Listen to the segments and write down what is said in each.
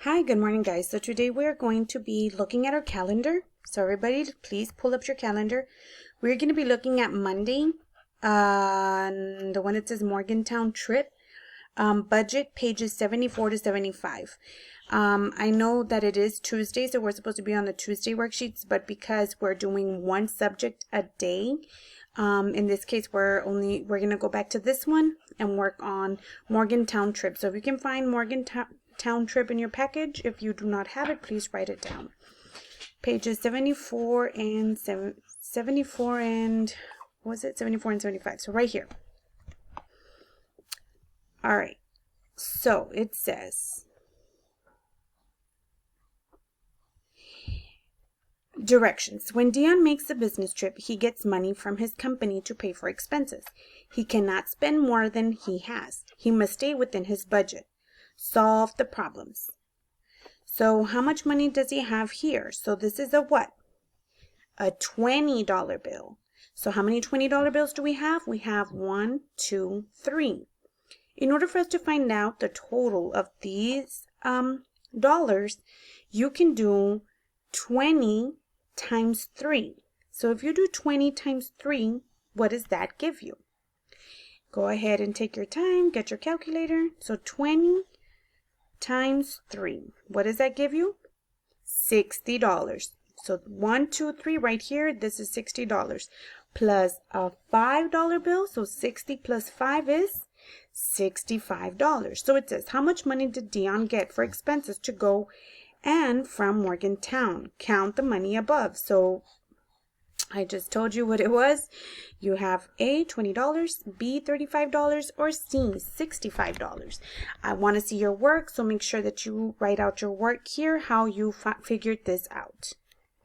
Hi, good morning guys. So today we're going to be looking at our calendar. So everybody please pull up your calendar. We're going to be looking at Monday, the one that says Morgantown trip, budget pages 74 to 75. I know that it is Tuesday, so we're supposed to be on the Tuesday worksheets, but because we're doing one subject a day, in this case we're going to go back to this one and work on Morgantown trip. So if you can find Morgantown trip in your package, if you do not have it, please write it down. Pages 74 and 74 and 75. So right here. All right. So it says directions. When Dion makes a business trip, he gets money from his company to pay for expenses. He cannot spend more than he has. He must stay within his budget. Solve the problems. So how much money does he have here? So this is a what? A $20 bill. So how many $20 bills do we have? We have 1, 2, 3. In order for us to find out the total of these dollars, you can do 20 times 3. So if you do 20 times 3, what does that give you? Go ahead and take your time, get your calculator. So 20 times 3. What does that give you? $60. So 1, 2, 3 right here, this is $60. Plus a $5 bill, so 60 plus 5 is $65. So it says, how much money did Dion get for expenses to go and from Morgantown? Count the money above. So I just told you what it was. You have A, $20, B, $35, or C, $65. I want to see your work, so make sure that you write out your work here, how you figured this out,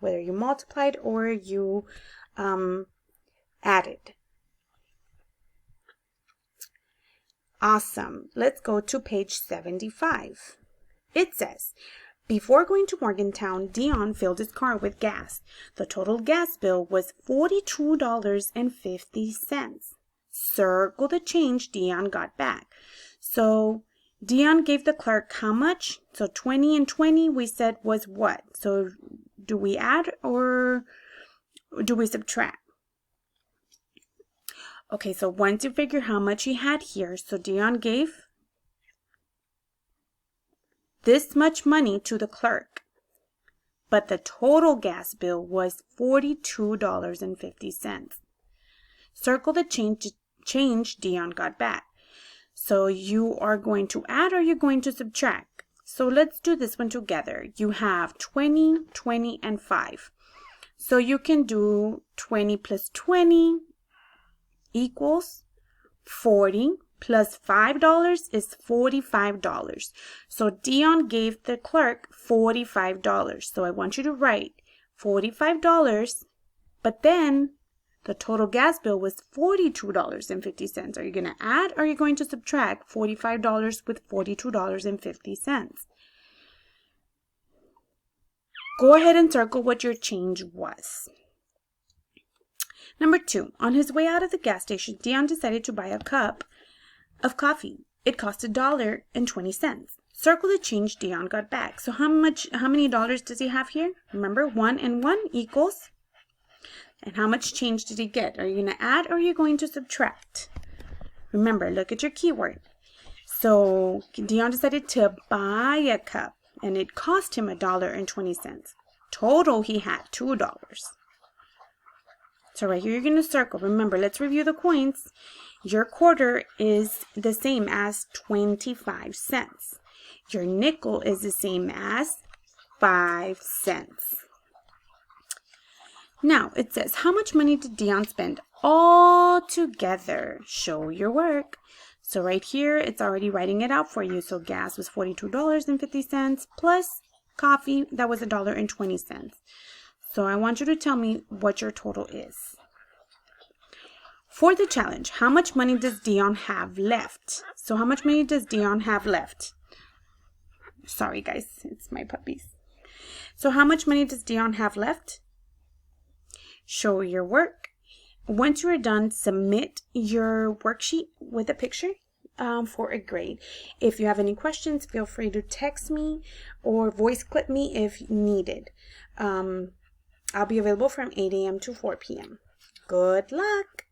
whether you multiplied or you added. Awesome. Let's go to page 75. It says, before going to Morgantown, Dion filled his car with gas. The total gas bill was $42.50. Circle the change Dion got back. So Dion gave the clerk how much? So 20 and 20 we said was what? So do we add or do we subtract? Okay, so once you figure how much he had here, so Dion gave this much money to the clerk, but the total gas bill was $42.50. Circle the change Dion got back. So you are going to add or you're going to subtract. So let's do this one together. You have 20, 20, and 5. So you can do 20 plus 20 equals 40. Plus $5 is $45. So Dion gave the clerk $45. So I want you to write $45, but then the total gas bill was $42.50. Are you going to add or are you going to subtract $45 with $42.50? Go ahead and circle what your change was. Number 2, on his way out of the gas station, Dion decided to buy a cup of coffee. It cost $1.20. Circle the change Dion got back. So how many dollars does he have here? Remember, 1 and 1 equals. And how much change did he get? Are you going to add or are you going to subtract? Remember, look at your keyword. So Dion decided to buy a cup and it cost him $1.20. Total, he had $2. So right here, you're going to circle. Remember, let's review the coins. Your quarter is the same as 25 cents. Your nickel is the same as 5 cents. Now, it says, how much money did Dion spend all together? Show your work. So right here, it's already writing it out for you. So gas was $42.50 plus coffee, that was $1.20. So I want you to tell me what your total is. For the challenge, how much money does Dion have left? So how much money does Dion have left? Sorry guys, it's my puppies. So how much money does Dion have left? Show your work. Once you are done, submit your worksheet with a picture for a grade. If you have any questions, feel free to text me or voice clip me if needed. I'll be available from 8 a.m. to 4 p.m. Good luck!